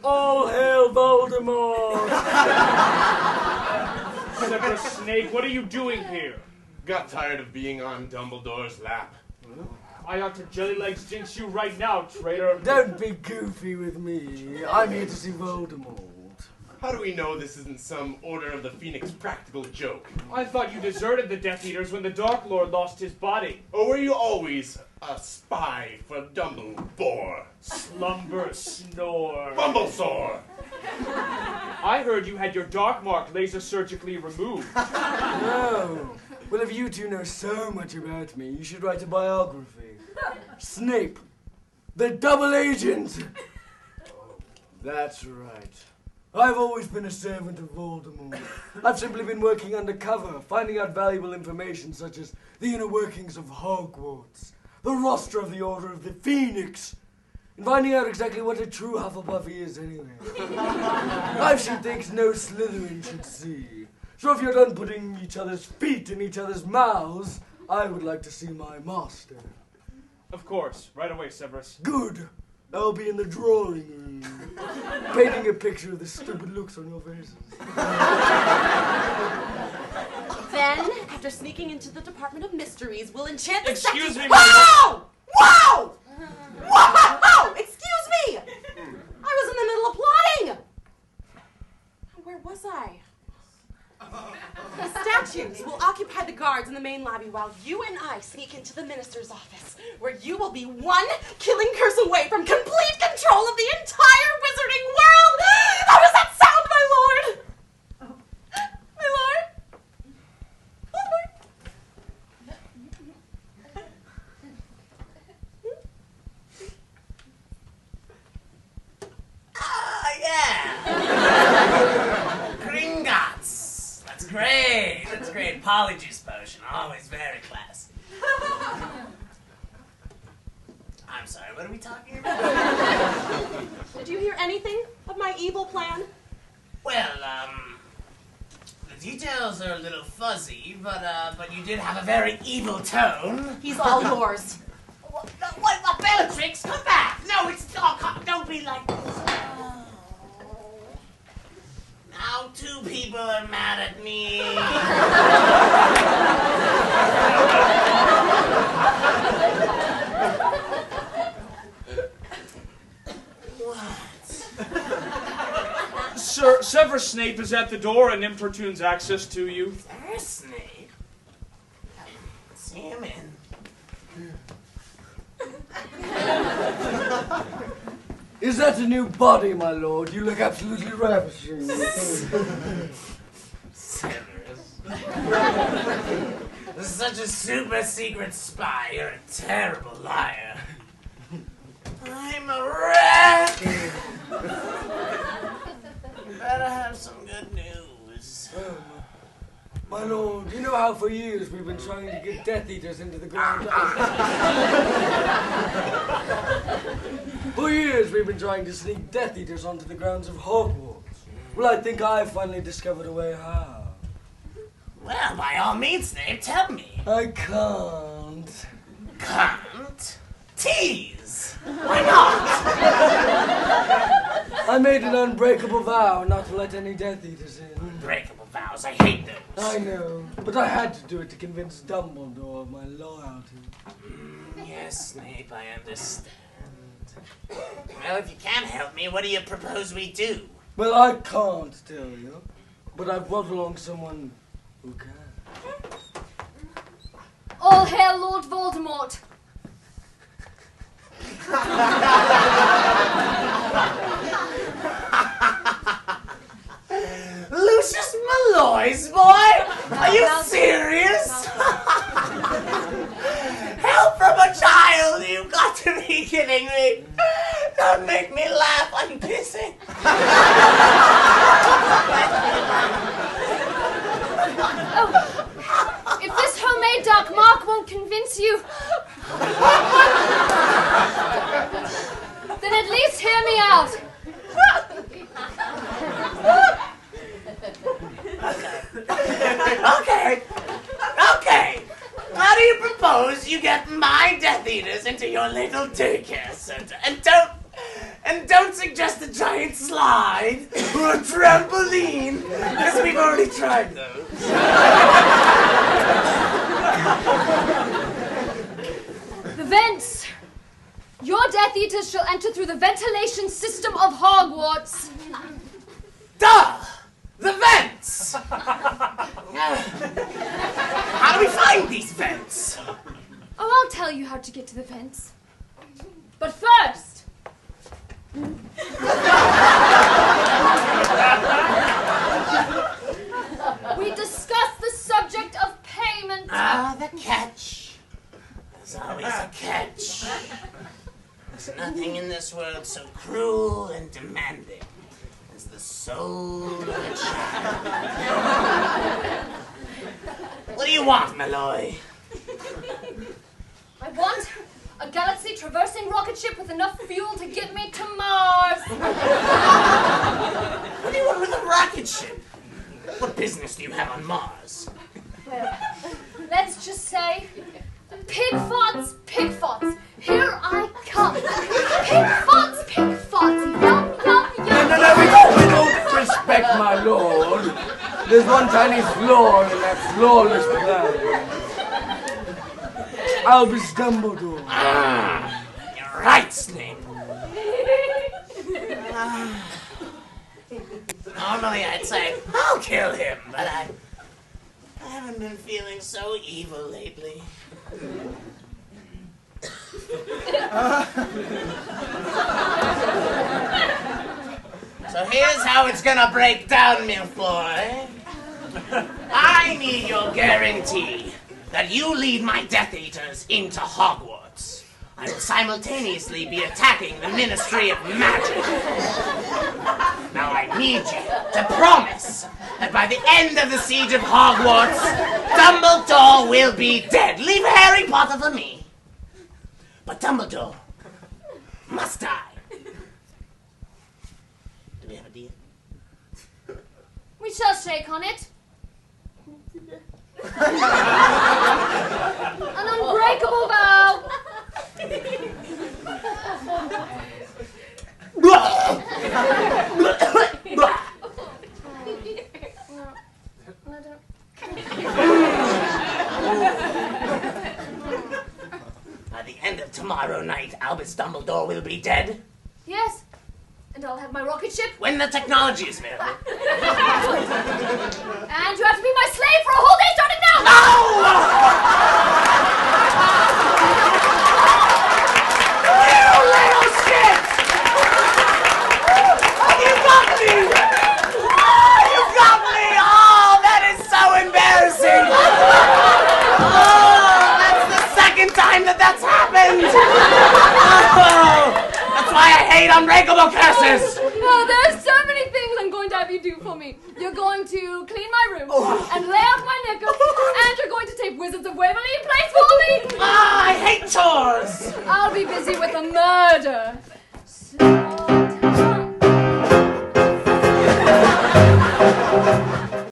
All hail Voldemort! Severus Snape, what are you doing here? Got tired of being on Dumbledore's lap. I ought to jelly-legs jinx you right now, traitor. Don't be goofy with me. I'm here to see Voldemort. How do we know this isn't some Order of the Phoenix practical joke? I thought you deserted the Death Eaters when the Dark Lord lost his body. Or were you always a spy for Dumbledore? Slumber, snore. Bumblesaur! I heard you had your dark mark laser surgically removed. No. Well, if you two know so much about me, you should write a biography. Snape, the double agent! That's right. I've always been a servant of Voldemort. I've simply been working undercover, finding out valuable information such as the inner workings of Hogwarts, the roster of the Order of the Phoenix, and finding out exactly what a true Hufflepuff is anyway. I've seen things no Slytherin should see. So if you're done putting each other's feet in each other's mouths, I would like to see my master. Of course. Right away, Severus. Good. I'll be in the drawing room, painting a picture of the stupid looks on your faces. Then, after sneaking into the Department of Mysteries, we'll enchant the Excuse me, Wow! Wow! Wow! Excuse me! I was in the middle of plotting! Where was I? The statues will occupy the guards in the main lobby while you and I sneak into the minister's office, where you will be one killing curse away from complete control of the entire wizarding world! How does that sound, my lord? My lord? Yeah! Gringotts! That's great! That's great. Polyjuice potion. Always very classy. I'm sorry, what are we talking about? Did you hear anything of my evil plan? Well, the details are a little fuzzy, but you did have a very evil tone. He's all yours. What, Bellatrix, come back! No, don't be like this. Now 2 people are mad at me. Sir, Severus Snape is at the door and importunes access to you. Severus Snape? See him in. Is that a new body, my lord? You look absolutely ravishing. Severus. Such a super secret spy. You're a terrible liar. I'm a rat. Better have some good news. My lord, you know how for years we've been trying to get Death Eaters into the ground? For years we've been trying to sneak Death Eaters onto the grounds of Hogwarts. Well, I think I've finally discovered a way how. Well, by all means, Snape, tell me. I can't. Can't? Tease! Why not? I made an unbreakable vow not to let any Death Eaters in. Unbreakable vows, I hate those. I know, but I had to do it to convince Dumbledore of my loyalty. Yes, Snape, I understand. Well, if you can't help me, what do you propose we do? Well, I can't tell you, but I've brought along someone who can. All hail Lord Voldemort! Lucius Malloy's boy? Are you serious? Help from a child! You've got to be kidding me! Don't make me laugh, I'm pissing. Oh, if this homemade dark mark won't convince you, then at least hear me out. Okay. How do you propose you get my Death Eaters into your little daycare center? And And don't suggest a giant slide or a trampoline, because we've already tried those. The vents! Your Death Eaters shall enter through the ventilation system of Hogwarts. Duh! The vents! How do we find these vents? Oh, I'll tell you how to get to the vents. But first... we discuss the subject of payment. Ah, the catch. There's always a catch. There's nothing in this world so cruel and demanding as the soul of a child. What do you want, Malloy? I want a galaxy-traversing rocket ship with enough fuel to get me to Mars. What do you want with a rocket ship? What business do you have on Mars? Well, let's just say, pig farts, here I come. Pig farts, yum, yum, yum. No, with all respect, my lord. There's one tiny flaw in that flawless plan. Albus Dumbledore. Ah, you're right, Snape. Normally I'd say, I'll kill him, but I haven't been feeling so evil lately. So here's how it's gonna break down, Malfoy. I need your guarantee that you lead my Death Eaters into Hogwarts. I will simultaneously be attacking the Ministry of Magic. Now I need you to promise that by the end of the siege of Hogwarts, Dumbledore will be dead. Leave Harry Potter for me. But Dumbledore must die. Do we have a deal? We shall shake on it. An unbreakable vow. By the end of tomorrow night, Albus Dumbledore will be dead. Yes, and I'll have my rocket ship. When the technology is available. And you have to be my slave for a whole day starting now. No! You little shit! You got me! Oh, you got me! Oh, that is so embarrassing! Oh, that's the second time that's happened! Oh, that's why I hate unbreakable curses! Oh, there's so many things I'm going to have you do for me. You're going to clean my room and lay out my knickers, and you're going to tape Wizards of Waverly in place for me. Ah, I hate chores! I'll be busy with a murder. So